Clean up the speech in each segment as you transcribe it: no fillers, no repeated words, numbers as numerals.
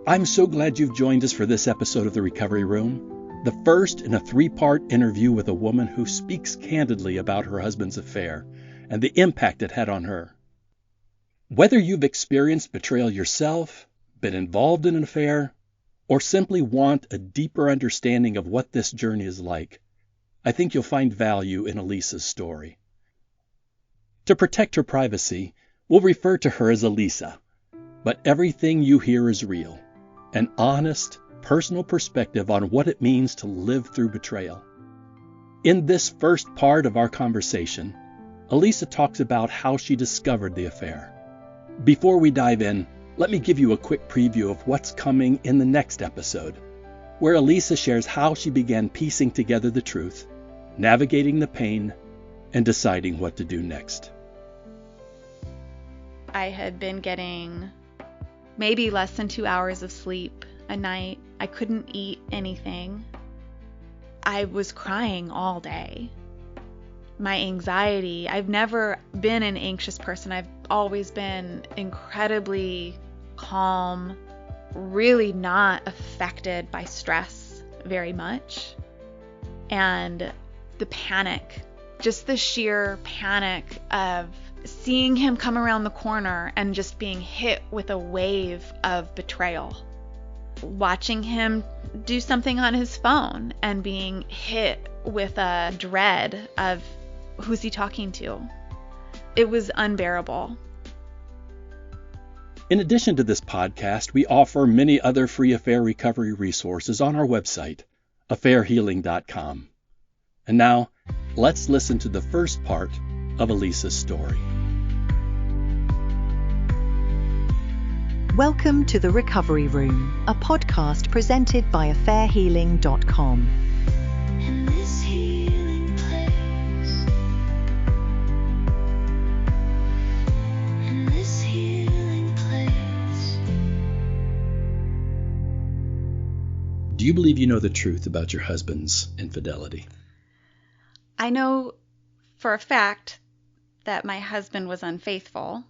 I'm so glad you've joined us for this episode of The Recovery Room, the first in a 3-part interview with a woman who speaks candidly about her husband's affair and the impact it had on her. Whether you've experienced betrayal yourself, been involved in an affair, or simply want a deeper understanding of what this journey is like, I think you'll find value in Elisa's story. To protect her privacy, we'll refer to her as Elisa, but everything you hear is real. An honest, personal perspective on what it means to live through betrayal. In this first part of our conversation, Elisa talks about how she discovered the affair. Before we dive in, let me give you a quick preview of what's coming in the next episode, where Elisa shares how she began piecing together the truth, navigating the pain, and deciding what to do next. I had been getting maybe less than 2 hours of sleep a night. I couldn't eat anything. I was crying all day. My anxiety, I've never been an anxious person. I've always been incredibly calm, really not affected by stress very much. And the panic, just the sheer panic of seeing him come around the corner and just being hit with a wave of betrayal. Watching him do something on his phone and being hit with a dread of who's he talking to. It was unbearable. In addition to this podcast, we offer many other free affair recovery resources on our website, affairhealing.com. And now, let's listen to the first part of Elisa's story. Welcome to The Recovery Room, a podcast presented by affairhealing.com. In this healing place, in this healing place. Do you believe you know the truth about your husband's infidelity? I know for a fact that my husband was unfaithful,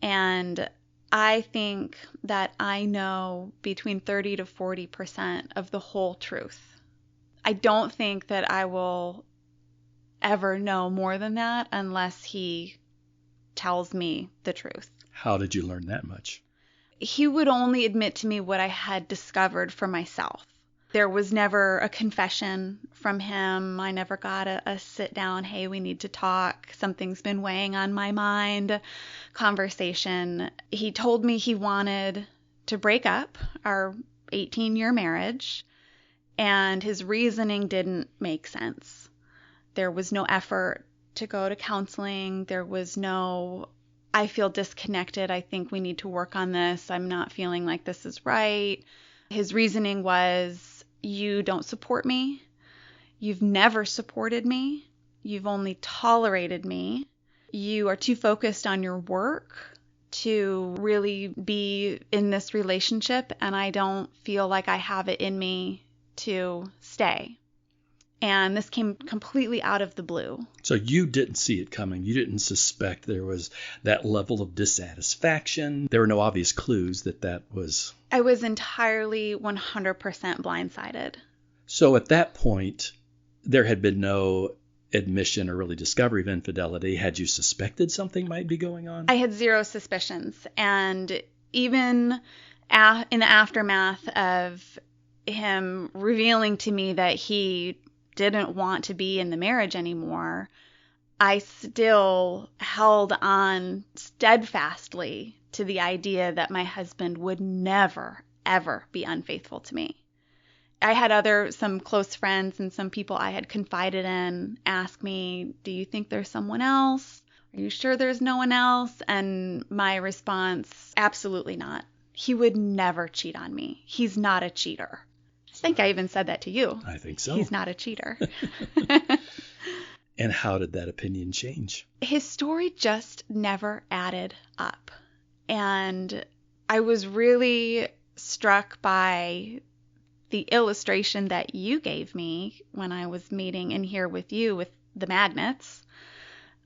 and I think that I know between 30 to 40% of the whole truth. I don't think that I will ever know more than that unless he tells me the truth. How did you learn that much? He would only admit to me what I had discovered for myself. There was never a confession from him. I never got a sit down, hey, we need to talk, something's been weighing on my mind conversation. He told me he wanted to break up our 18-year marriage, and his reasoning didn't make sense. There was no effort to go to counseling. There was no, I feel disconnected. I think we need to work on this. I'm not feeling like this is right. His reasoning was, you don't support me. You've never supported me. You've only tolerated me. You are too focused on your work to really be in this relationship, and I don't feel like I have it in me to stay. And this came completely out of the blue. So you didn't see it coming. You didn't suspect there was that level of dissatisfaction. There were no obvious clues that was... I was entirely 100% blindsided. So at that point, there had been no admission or really discovery of infidelity. Had you suspected something might be going on? I had zero suspicions. And even in the aftermath of him revealing to me that he didn't want to be in the marriage anymore, I still held on steadfastly to the idea that my husband would never, ever be unfaithful to me. I had some close friends and some people I had confided in ask me, do you think there's someone else? Are you sure there's no one else? And my response, absolutely not. He would never cheat on me. He's not a cheater. I think I even said that to you. I think so. He's not a cheater. And how did that opinion change? His story just never added up. And I was really struck by the illustration that you gave me when I was meeting in here with you with the magnets.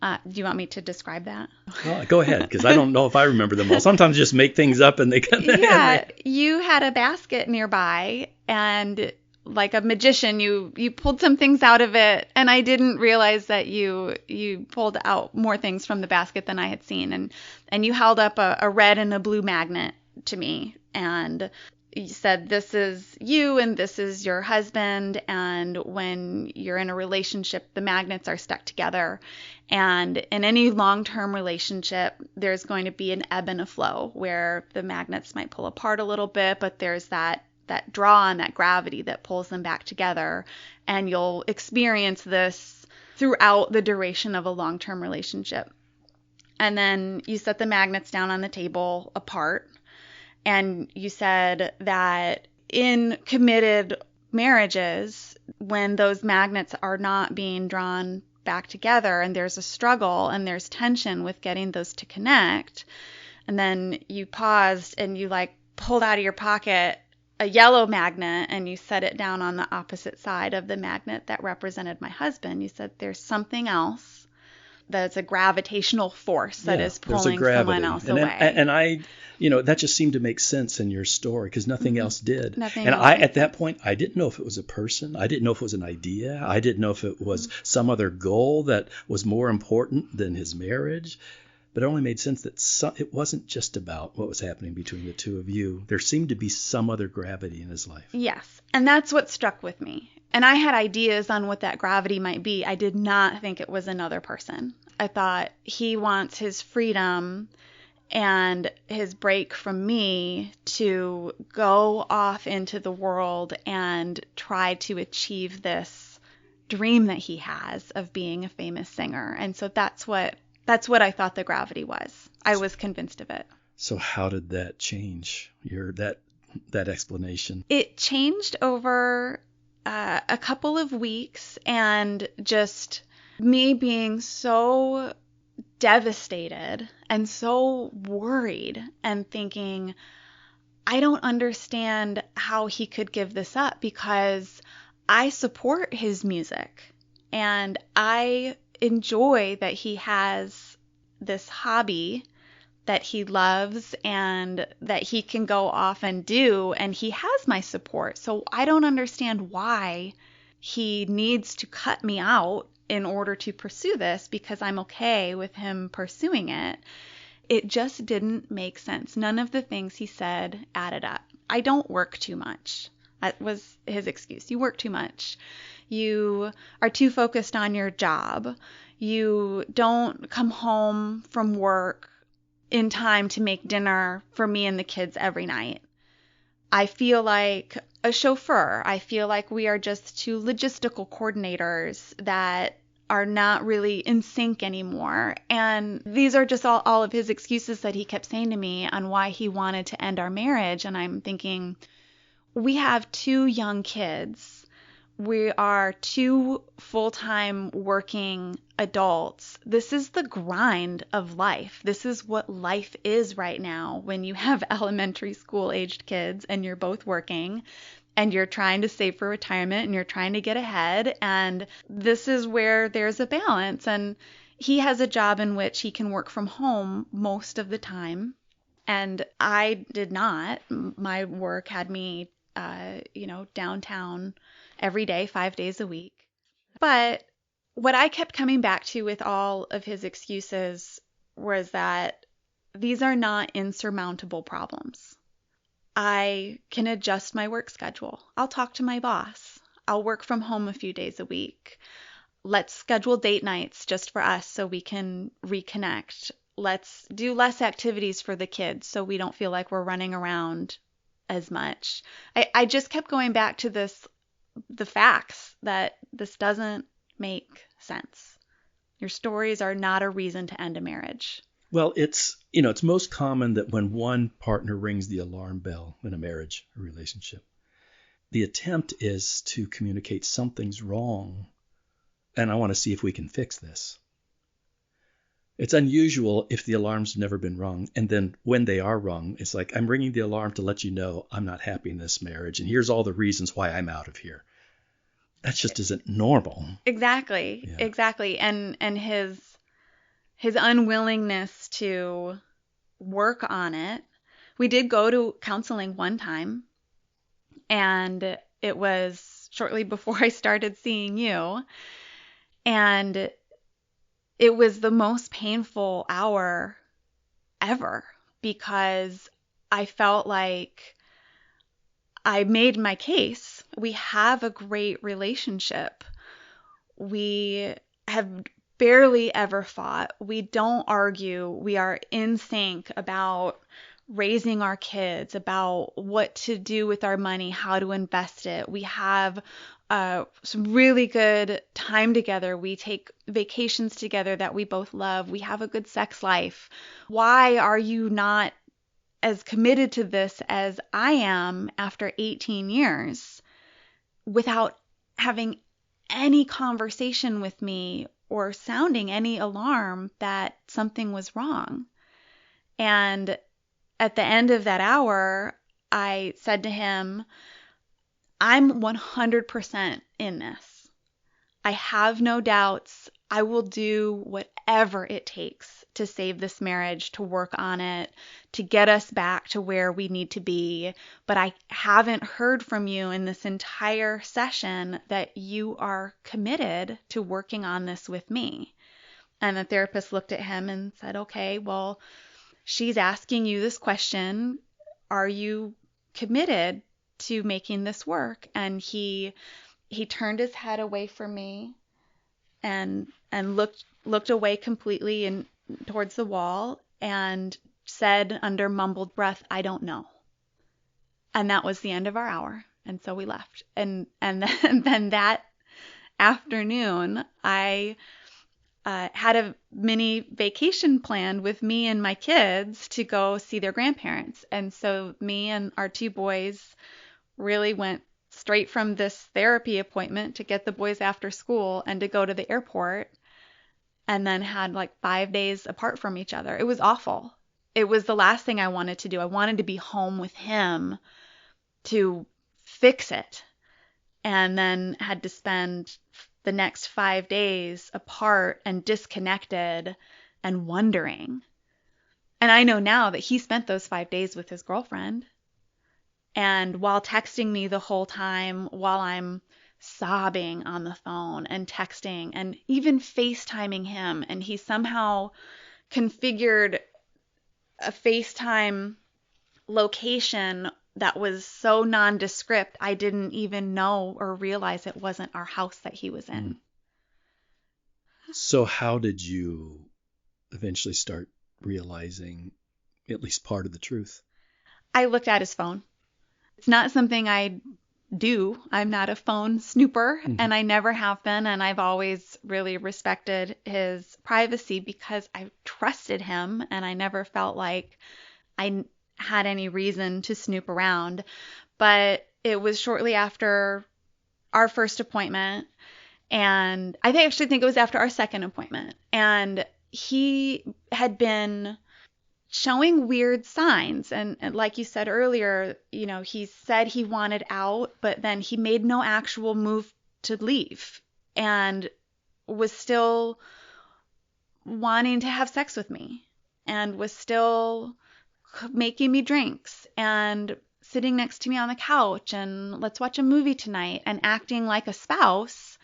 Do you want me to describe that? Well, go ahead, because I don't know if I remember them all. Sometimes I just make things up and they come. Yeah, you had a basket nearby, and like a magician, you pulled some things out of it, and I didn't realize that you pulled out more things from the basket than I had seen, and you held up a red and a blue magnet to me, and you said, this is you and this is your husband, and when you're in a relationship, the magnets are stuck together, and in any long-term relationship, there's going to be an ebb and a flow where the magnets might pull apart a little bit, but there's that draw and that gravity that pulls them back together, and you'll experience this throughout the duration of a long-term relationship. And then you set the magnets down on the table apart, and you said that in committed marriages, when those magnets are not being drawn back together and there's a struggle and there's tension with getting those to connect, and then you paused and you like pulled out of your pocket a yellow magnet and you set it down on the opposite side of the magnet that represented my husband. You said there's something else that's a gravitational force that is pulling someone else away. And I, that just seemed to make sense in your story because nothing else did. Nothing and else I, did. at that point, I didn't know if it was a person. I didn't know if it was an idea. I didn't know if it was some other goal that was more important than his marriage. But it only made sense that it wasn't just about what was happening between the two of you. There seemed to be some other gravity in his life. Yes. And that's what struck with me. And I had ideas on what that gravity might be. I did not think it was another person. I thought he wants his freedom and his break from me to go off into the world and try to achieve this dream that he has of being a famous singer. And so that's what I thought the gravity was. I was convinced of it. So how did that change that explanation? It changed over a couple of weeks, and just me being so devastated and so worried and thinking, I don't understand how he could give this up, because I support his music and I enjoy that he has this hobby that he loves and that he can go off and do, and he has my support. So I don't understand why he needs to cut me out in order to pursue this, because I'm okay with him pursuing it. It just didn't make sense. None of the things he said added up. I don't work too much. That was his excuse. You work too much. You are too focused on your job. You don't come home from work in time to make dinner for me and the kids every night. I feel like a chauffeur. I feel like we are just two logistical coordinators that are not really in sync anymore. And these are just all of his excuses that he kept saying to me on why he wanted to end our marriage. And I'm thinking, we have 2 young kids. We are 2 full-time working adults. This is the grind of life. This is what life is right now when you have elementary school aged kids and you're both working and you're trying to save for retirement and you're trying to get ahead. And this is where there's a balance. And he has a job in which he can work from home most of the time. And I did not. My work had me, downtown every day, 5 days a week. But what I kept coming back to with all of his excuses was that these are not insurmountable problems. I can adjust my work schedule. I'll talk to my boss. I'll work from home a few days a week. Let's schedule date nights just for us so we can reconnect. Let's do less activities for the kids so we don't feel like we're running around as much. I just kept going back to the facts that this doesn't make sense. Your stories are not a reason to end a marriage. Well, it's most common that when one partner rings the alarm bell in a marriage or relationship, the attempt is to communicate something's wrong and I want to see if we can fix this. It's unusual if the alarm's never been rung, and then when they are rung, it's like, I'm ringing the alarm to let you know I'm not happy in this marriage, and here's all the reasons why I'm out of here. That just isn't normal. Exactly. Yeah. Exactly. And his his unwillingness to work on it. We did go to counseling one time, and it was shortly before I started seeing you. And it was the most painful hour ever because I felt like I made my case. We have a great relationship. We have barely ever fought. We don't argue. We are in sync about raising our kids, about what to do with our money, how to invest it. We have some really good time together. We take vacations together that we both love. We have a good sex life. Why are you not as committed to this as I am after 18 years without having any conversation with me or sounding any alarm that something was wrong? And at the end of that hour, I said to him, I'm 100% in this. I have no doubts. I will do whatever it takes to save this marriage, to work on it, to get us back to where we need to be. But I haven't heard from you in this entire session that you are committed to working on this with me. And the therapist looked at him and said, okay, well, she's asking you this question. Are you committed to making this work? And he turned his head away from me and looked away completely and towards the wall and said under mumbled breath, I don't know. And that was the end of our hour. And so we left. And then that afternoon, I had a mini vacation planned with me and my kids to go see their grandparents. And so me and our two boys really went straight from this therapy appointment to get the boys after school and to go to the airport, and then had like 5 days apart from each other. It was awful. It was the last thing I wanted to do. I wanted to be home with him to fix it, and then had to spend the next 5 days apart and disconnected and wondering. And I know now that he spent those 5 days with his girlfriend. And while texting me the whole time, while I'm sobbing on the phone and texting and even FaceTiming him, and he somehow configured a FaceTime location that was so nondescript, I didn't even know or realize it wasn't our house that he was in. So how did you eventually start realizing at least part of the truth? I looked at his phone. It's not something I do. I'm not a phone snooper, and I never have been, and I've always really respected his privacy because I trusted him, and I never felt like I had any reason to snoop around. But it was shortly after our first appointment, and I actually think it was after our second appointment, and he had been showing weird signs. And like you said earlier, you know, he said he wanted out, but then he made no actual move to leave and was still wanting to have sex with me and was still making me drinks and sitting next to me on the couch and let's watch a movie tonight and acting like a spouse.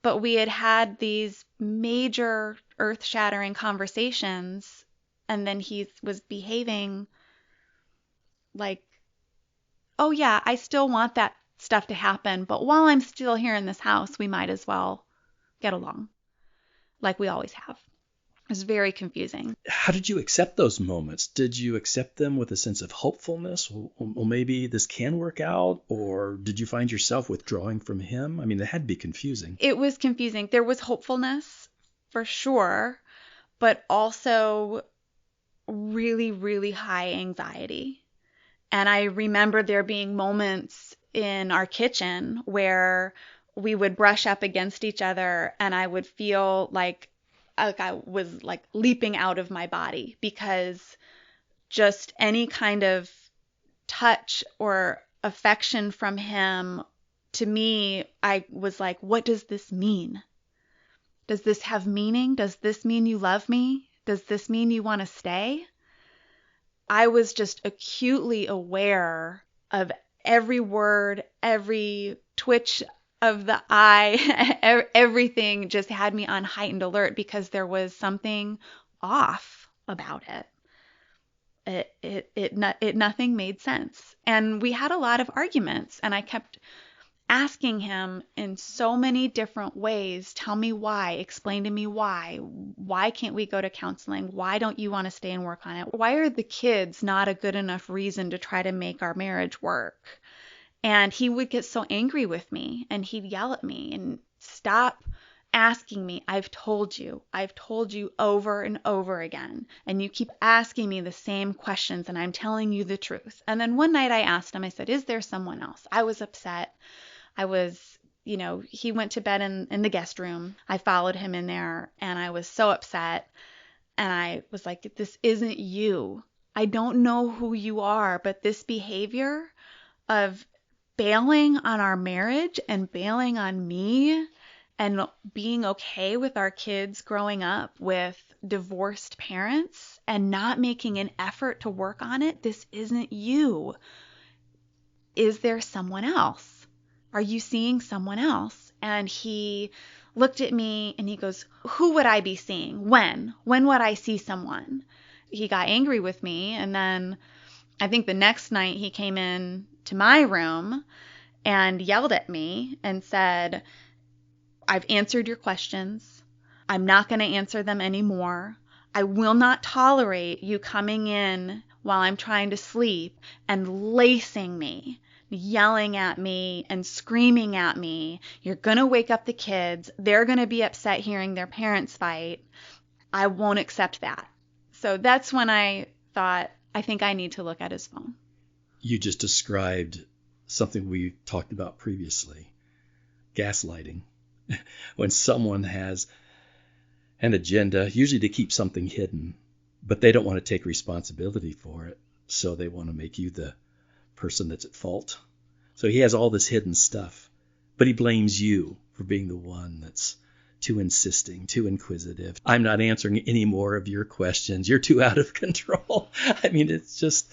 But we had had these major earth-shattering conversations, and then he was behaving like, oh yeah, I still want that stuff to happen, but while I'm still here in this house, we might as well get along like we always have. It was very confusing. How did you accept those moments? Did you accept them with a sense of hopefulness? Well, maybe this can work out? Or did you find yourself withdrawing from him? I mean, it had to be confusing. It was confusing. There was hopefulness for sure, but also really, really high anxiety. And I remember there being moments in our kitchen where we would brush up against each other and I would feel like I was like leaping out of my body because just any kind of touch or affection from him, to me, I was like, what does this mean? Does this have meaning? Does this mean you love me? Does this mean you want to stay? I was just acutely aware of every word, every twitch of the eye, everything just had me on heightened alert because there was something off about it. Nothing made sense. And we had a lot of arguments, and I kept asking him in so many different ways, tell me why, explain to me why can't we go to counseling? Why don't you want to stay and work on it? Why are the kids not a good enough reason to try to make our marriage work? And he would get so angry with me, and he'd yell at me and stop asking me. I've told you over and over again, and you keep asking me the same questions, and I'm telling you the truth. And then one night I asked him, I said, is there someone else? I was upset. He went to bed in the guest room. I followed him in there, and I was so upset. And I was like, this isn't you. I don't know who you are, but this behavior of bailing on our marriage and bailing on me and being okay with our kids growing up with divorced parents and not making an effort to work on it, this isn't you. Is there someone else? Are you seeing someone else? And he looked at me and he goes, who would I be seeing? When would I see someone? He got angry with me. And then I think the next night he came in to my room and yelled at me and said, I've answered your questions. I'm not going to answer them anymore. I will not tolerate you coming in while I'm trying to sleep and lacing me, yelling at me and screaming at me. You're going to wake up the kids. They're going to be upset hearing their parents fight. I won't accept that. So that's when I thought, I think I need to look at his phone. You just described something we talked about previously, gaslighting. When someone has an agenda, usually to keep something hidden, but they don't want to take responsibility for it, so they want to make you the person that's at fault. So he has all this hidden stuff, but he blames you for being the one that's too insisting, too inquisitive. I'm not answering any more of your questions. You're too out of control. I mean, it's just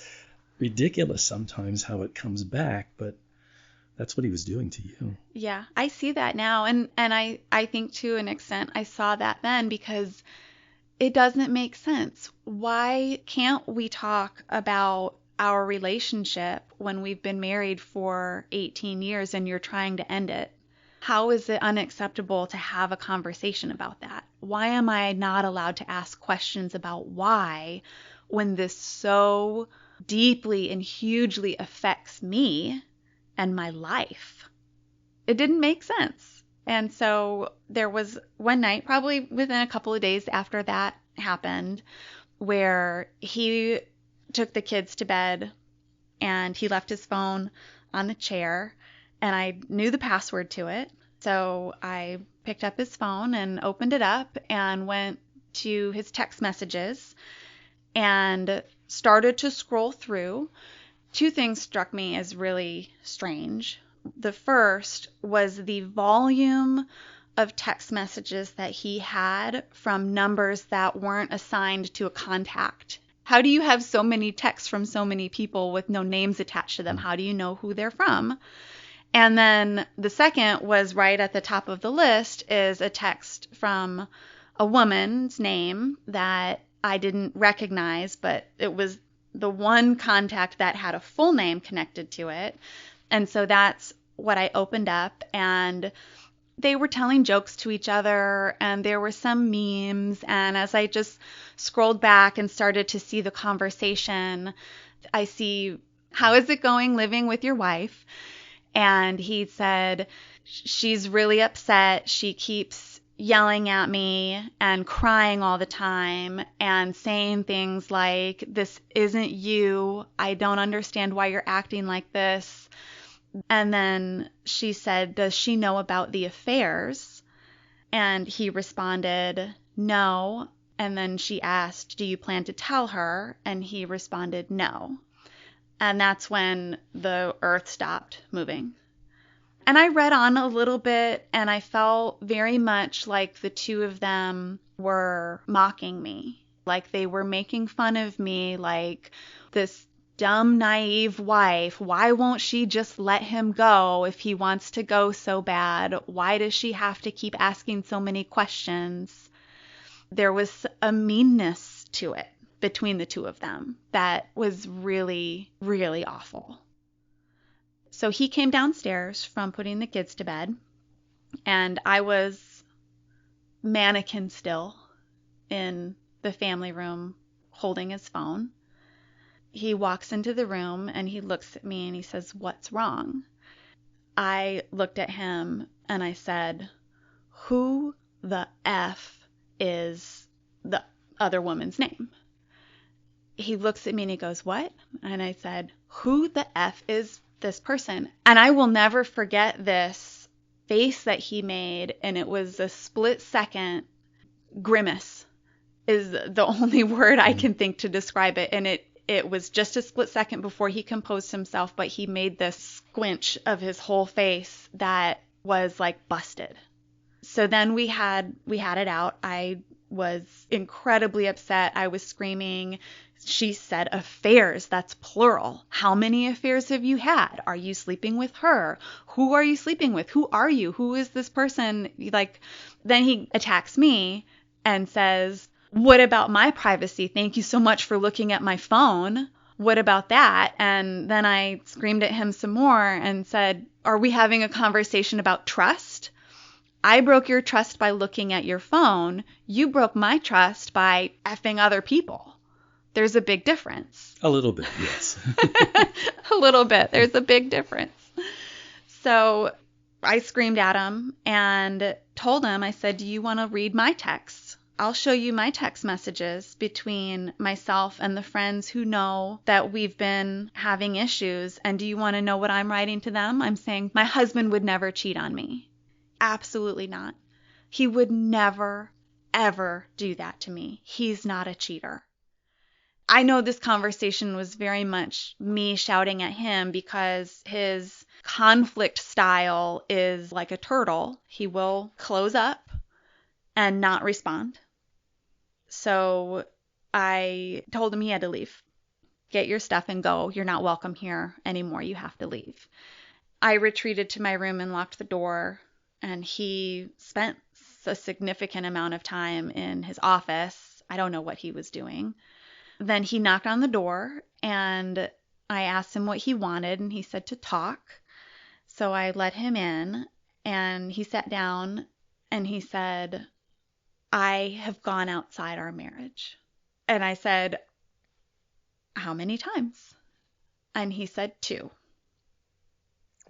ridiculous sometimes how it comes back, but that's what he was doing to you. Yeah, I see that now. And I think to an extent I saw that then because it doesn't make sense. Why can't we talk about our relationship when we've been married for 18 years and you're trying to end it? How is it unacceptable to have a conversation about that? Why am I not allowed to ask questions about why when this so deeply and hugely affects me and my life? It didn't make sense. And so there was one night, probably within a couple of days after that happened, where he took the kids to bed and he left his phone on the chair, and I knew the password to it. So I picked up his phone and opened it up and went to his text messages and started to scroll through. Two things struck me as really strange. The first was the volume of text messages that he had from numbers that weren't assigned to a contact. How do you have so many texts from so many people with no names attached to them? How do you know who they're from? And then the second was right at the top of the list is a text from a woman's name that I didn't recognize, but it was the one contact that had a full name connected to it. And so that's what I opened up, and they were telling jokes to each other, and there were some memes. And as I just scrolled back and started to see the conversation, I see, how is it going living with your wife? And he said, she's really upset. She keeps yelling at me and crying all the time and saying things like, this isn't you. I don't understand why you're acting like this. And then she said, does she know about the affairs? And he responded, no. And then she asked, do you plan to tell her? And he responded, no. And that's when the earth stopped moving. And I read on a little bit, and I felt very much like the two of them were mocking me Like they were making fun of me, like this dumb, naive wife. Why won't she just let him go if he wants to go so bad? Why does she have to keep asking so many questions? There was a meanness to it between the two of them that was really, really awful. So he came downstairs from putting the kids to bed, and I was mannequin still in the family room holding his phone. He walks into the room and he looks at me and he says, "What's wrong?" I looked at him and I said, "Who the F is the other woman's name?" He looks at me and he goes, "What?" And I said, "Who the F is this person?" And I will never forget this face that he made, and it was a split second. Grimace is the only word I can think to describe it. And it was just a split second before he composed himself, but he made this squinch of his whole face that was like busted. So then we had it out. I was incredibly upset. I was screaming. She said, "Affairs, that's plural. How many affairs have you had? Are you sleeping with her? Who are you sleeping with? Who are you? Who is this person?" Like, then he attacks me and says, "What about my privacy? Thank you so much for looking at my phone. What about that?" And then I screamed at him some more and said, "Are we having a conversation about trust? I broke your trust by looking at your phone. You broke my trust by effing other people. There's a big difference." A little bit, yes. A little bit. There's a big difference. So I screamed at him and told him, I said, "Do you want to read my texts? I'll show you my text messages between myself and the friends who know that we've been having issues. And do you want to know what I'm writing to them? I'm saying my husband would never cheat on me. Absolutely not. He would never, ever do that to me. He's not a cheater." I know this conversation was very much me shouting at him because his conflict style is like a turtle. He will close up and not respond. So I told him he had to leave. "Get your stuff and go. You're not welcome here anymore. You have to leave." I retreated to my room and locked the door, and he spent a significant amount of time in his office. I don't know what he was doing. Then he knocked on the door, and I asked him what he wanted, and he said to talk. So I let him in, and he sat down, and he said, "I have gone outside our marriage." And I said, "How many times?" And he said 2.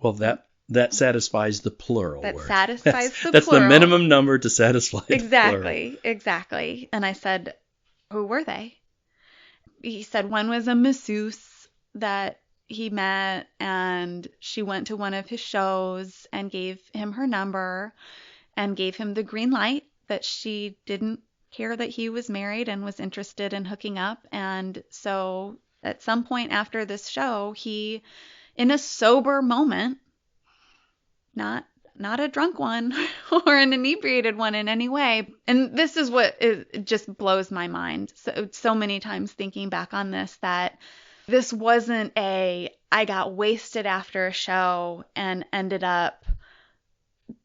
Well, that satisfies the plural That word. satisfies the That's plural. the minimum number to satisfy the plural. Exactly. And I said, "Who were they?" He said one was a masseuse that he met, and she went to one of his shows and gave him her number and gave him the green light that she didn't care that he was married and was interested in hooking up. And so at some point after this show, he, in a sober moment, not a drunk one or an inebriated one in any way. And this is what it just blows my mind so many times thinking back on this, that this wasn't I got wasted after a show and ended up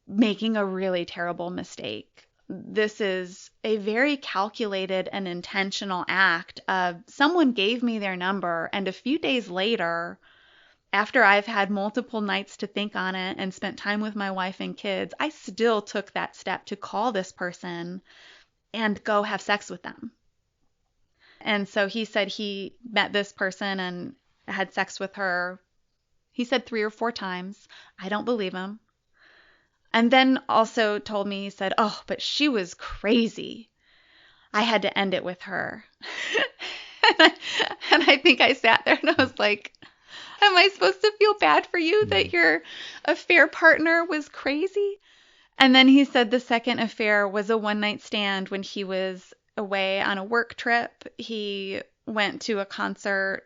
making a really terrible mistake. This is a very calculated and intentional act of someone gave me their number, and a few days later, after I've had multiple nights to think on it and spent time with my wife and kids, I still took that step to call this person and go have sex with them. And so he said he met this person and had sex with her. He said 3 or 4 times. I don't believe him. And then also told me, he said, "Oh, but she was crazy. I had to end it with her." and I think I sat there and I was like, am I supposed to feel bad for you that your affair partner was crazy? And then he said the second affair was a one-night stand when he was away on a work trip. He went to a concert,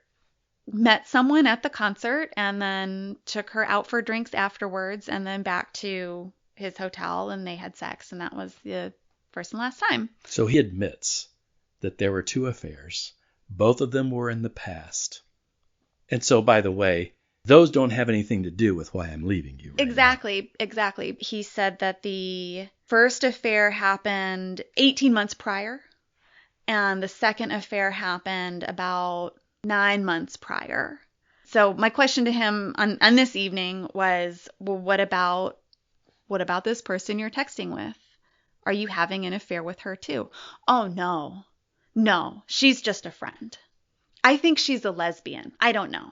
met someone at the concert, and then took her out for drinks afterwards, and then back to his hotel, and they had sex, and that was the first and last time. So he admits that there were 2 affairs. Both of them were in the past. And so, by the way, those don't have anything to do with why I'm leaving you right Exactly. He said that the first affair happened 18 months prior, and the second affair happened about 9 months prior. So my question to him on this evening was, well, what about this person you're texting with? Are you having an affair with her too? Oh, no, she's just a friend. I think she's a lesbian. I don't know,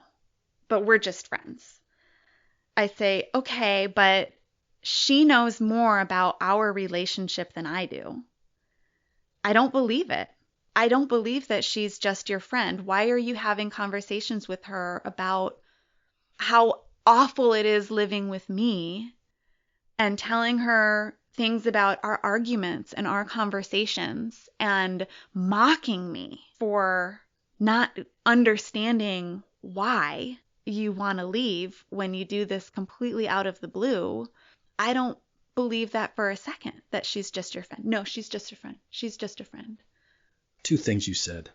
but we're just friends. I say, okay, but she knows more about our relationship than I do. I don't believe it. I don't believe that she's just your friend. Why are you having conversations with her about how awful it is living with me and telling her things about our arguments and our conversations and mocking me for not understanding why you want to leave when you do this completely out of the blue? I don't believe that for a second, that she's just your friend. No, she's just a friend. She's just a friend. 2 things you said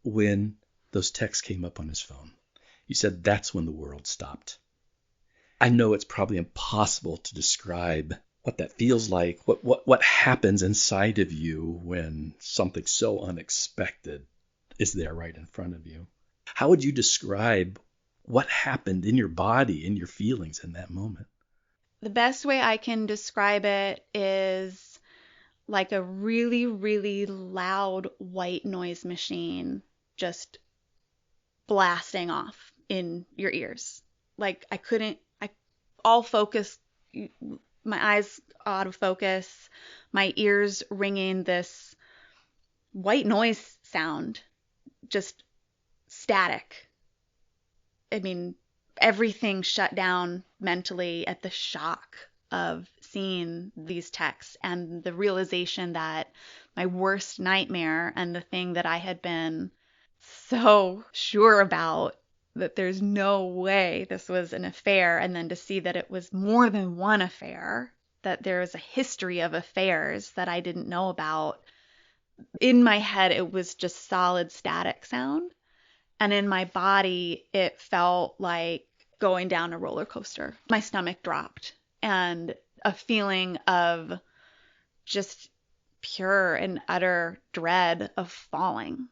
when those texts came up on his phone. You said that's when the world stopped. I know it's probably impossible to describe what that feels like, what happens inside of you when something so unexpected is there right in front of you. How would you describe what happened in your body, in your feelings in that moment? The best way I can describe it is like a really, really loud white noise machine just blasting off in your ears. Like all focus, my eyes out of focus, my ears ringing this white noise sound, just static. I mean, everything shut down mentally at the shock of seeing these texts and the realization that my worst nightmare and the thing that I had been so sure about, that there's no way this was an affair, and then to see that it was more than one affair, that there was a history of affairs that I didn't know about. In my head, it was just solid static sound. And in my body, it felt like going down a roller coaster. My stomach dropped, and a feeling of just pure and utter dread of falling.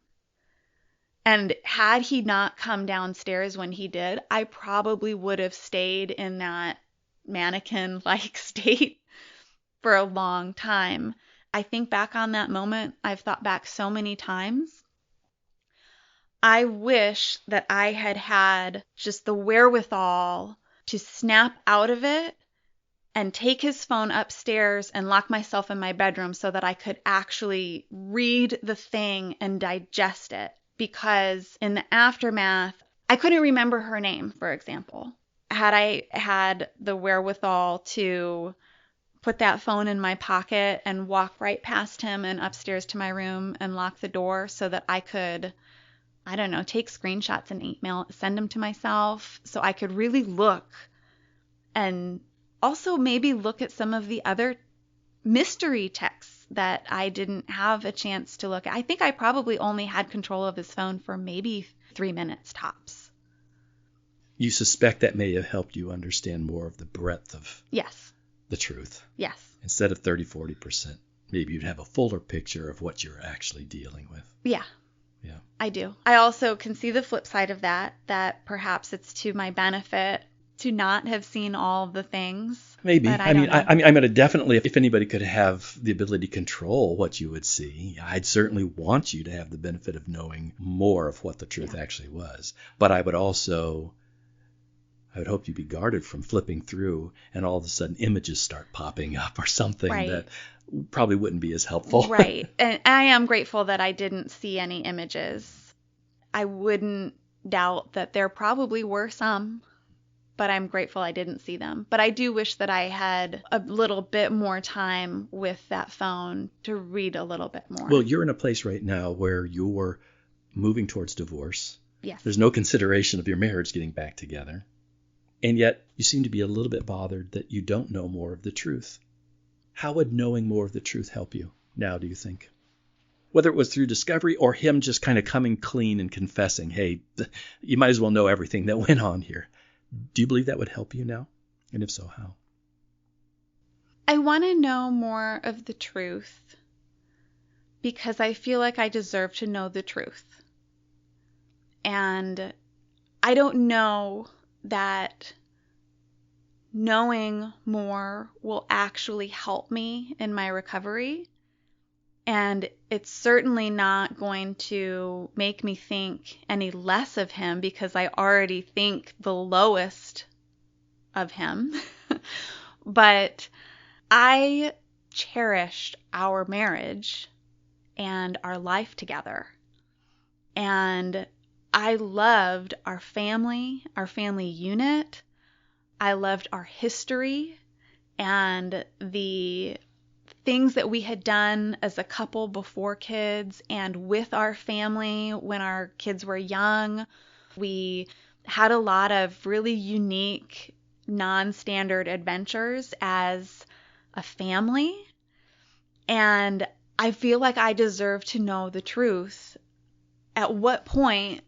And had he not come downstairs when he did, I probably would have stayed in that mannequin-like state for a long time. I think back on that moment. I've thought back so many times. I wish that I had had just the wherewithal to snap out of it and take his phone upstairs and lock myself in my bedroom so that I could actually read the thing and digest it. Because in the aftermath, I couldn't remember her name, for example. Had I had the wherewithal to put that phone in my pocket and walk right past him and upstairs to my room and lock the door so that I could, I don't know, take screenshots and email, send them to myself so I could really look, and also maybe look at some of the other mystery texts that I didn't have a chance to look at. I think I probably only had control of his phone for maybe 3 minutes tops. You suspect that may have helped you understand more of the breadth of Yes. the truth. Yes. Instead of 30-40%, maybe you'd have a fuller picture of what you're actually dealing with. Yeah. Yeah. I do. I also can see the flip side of that perhaps it's to my benefit to not have seen all the things. Maybe. But I mean, I'm going to definitely, if anybody could have the ability to control what you would see, I'd certainly want you to have the benefit of knowing more of what the truth actually was. But I would hope you'd be guarded from flipping through and all of a sudden images start popping up or something that probably wouldn't be as helpful. Right. And I am grateful that I didn't see any images. I wouldn't doubt that there probably were some, but I'm grateful I didn't see them. But I do wish that I had a little bit more time with that phone to read a little bit more. Well, you're in a place right now where you're moving towards divorce. Yes. There's no consideration of your marriage getting back together. And yet you seem to be a little bit bothered that you don't know more of the truth. How would knowing more of the truth help you now, do you think? whether it was through discovery or him just kind of coming clean and confessing, hey, you might as well know everything that went on here. Do you believe that would help you now? And if so, how? I want to know more of the truth because I feel like I deserve to know the truth. And I don't know that knowing more will actually help me in my recovery. And it's certainly not going to make me think any less of him because I already think the lowest of him. But I cherished our marriage and our life together. And I loved our family unit. I loved our history and the things that we had done as a couple before kids and with our family when our kids were young. We had a lot of really unique, non-standard adventures as a family. And I feel like I deserve to know the truth. At what point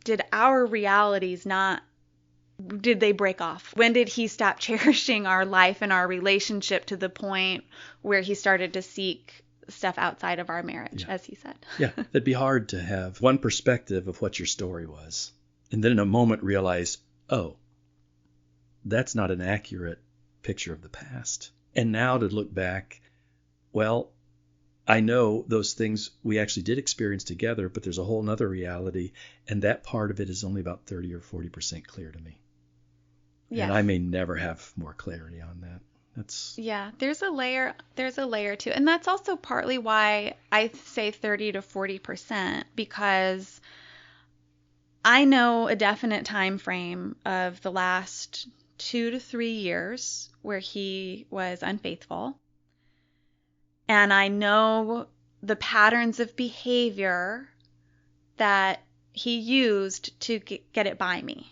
did our realities did they break off? When did he stop cherishing our life and our relationship to the point where he started to seek stuff outside of our marriage, as he said? Yeah, it'd be hard to have one perspective of what your story was, and then in a moment realize, oh, that's not an accurate picture of the past. And now to look back, well, I know those things we actually did experience together, but there's a whole nother reality, and that part of it is only about 30 or 40% clear to me. Yes. And I may never have more clarity on that. Yeah, there's a layer too. And that's also partly why I say 30 to 40%, because I know a definite time frame of the last 2 to 3 years where he was unfaithful. And I know the patterns of behavior that he used to get it by me.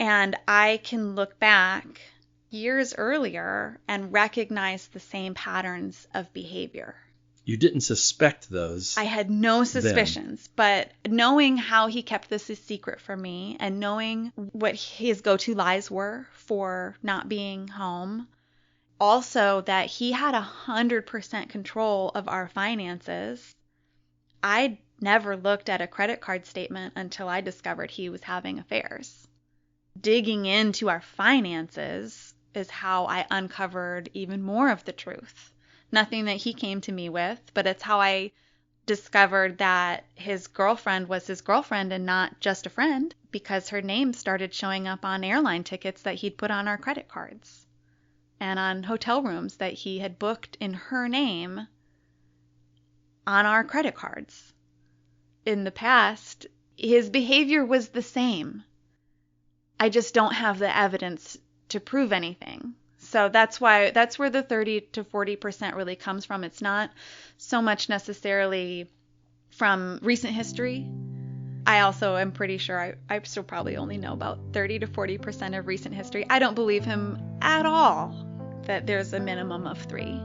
And I can look back years earlier and recognize the same patterns of behavior. You didn't suspect those. I had no suspicions, but knowing how he kept this a secret from me and knowing what his go-to lies were for not being home, also that he had 100% control of our finances. I never looked at a credit card statement until I discovered he was having affairs. Digging into our finances is how I uncovered even more of the truth. Nothing that he came to me with, but it's how I discovered that his girlfriend was his girlfriend and not just a friend, because her name started showing up on airline tickets that he'd put on our credit cards and on hotel rooms that he had booked in her name on our credit cards. In the past, his behavior was the same. I just don't have the evidence to prove anything. So that's where the 30 to 40% really comes from. It's not so much necessarily from recent history. I also am pretty sure I still probably only know about 30 to 40% of recent history. I don't believe him at all that there's a minimum of 3.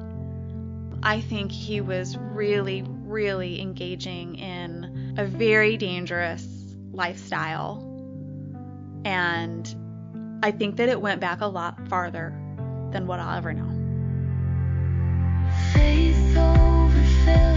I think he was really, really engaging in a very dangerous lifestyle. And I think that it went back a lot farther than what I'll ever know. Faith over failure.